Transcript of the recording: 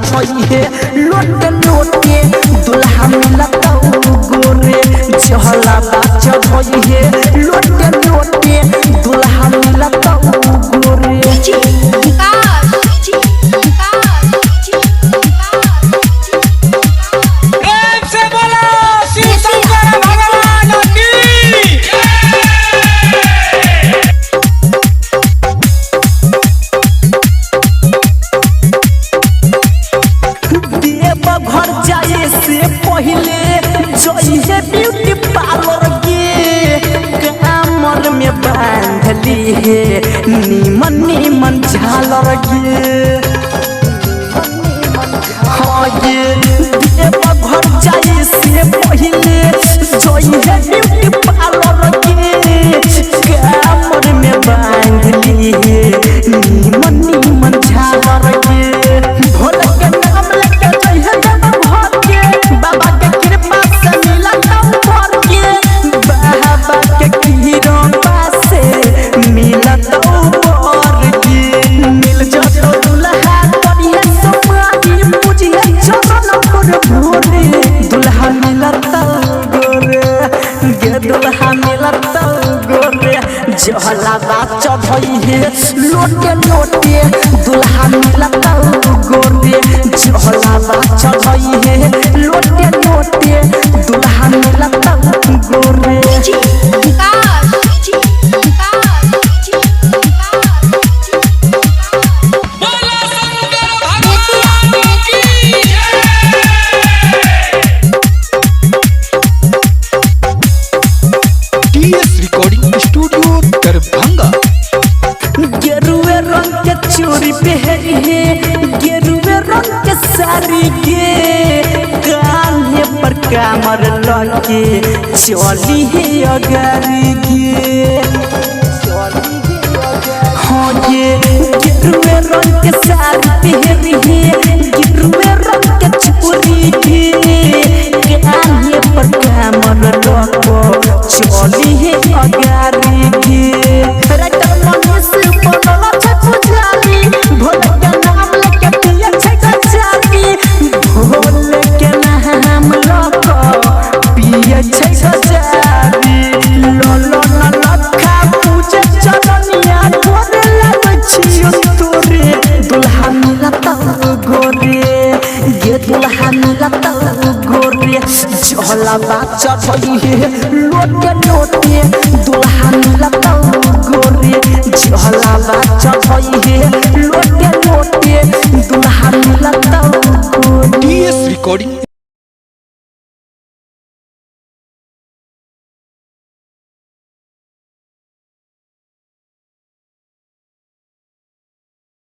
चढ़ई है लोटे लोटे दुल्हा मिलता गोरे चहला चढ़ई है लोटे लोटे दुल्हा मिलता गोरे घर जाए से पहले जइए ब्यूटी पार्लर के कमर में बांध ली है नीमन झालर के हाँ ये घर जाए से पहले जइए ब्यूटी पार्लर के कमर में बांध ली है नीमन झालर के भोले के नाम लेके जइए बाबा के कृपा से मिलता ऊपर के बाबा के कृपा से मिलता ऊपर के मिल जातो दुल्हा बढ़िया समाई मुझे जनमपुर भोरे दुल्हा मिलता गोरे गे दुल्हा मिलता गोरे जहला चढ़ई है लोटे लोटे दुल्हा मिलता गोरे जहला चढ़ई है लोटे लोटे दुल्हा मिलता गोरे रिकॉर्डिंग स्टूडियो दरभंगा। गेरुए रंग के चोरी पहनी है गेरुए रंग के साड़ी के कान्हे पर कमर लगे चली है अगारी के हाँ ये गेरुए रंग के साड़ी पहनी है गेरुए रंग के चोरी के कान्हे पर कमर लगे चली है अगारी के राइटर मनीष बनला छै पुजारी भोले के नाम लेके पिया छै गजारी भोले के नाम लेके पिया छै गजारी लोलो न लखा पूजे चरनिया गोरे लागै छियो तोरे दुल्हा मिलता गोरे ये दुल्हा मिलता गोरे जहला चढ़ई है लोटे लोटे दुल्हा मिलता गोरे जहला चढ़ई है लोटे लोटे दुल्हा मिलता गोरे। रिकॉर्डिंग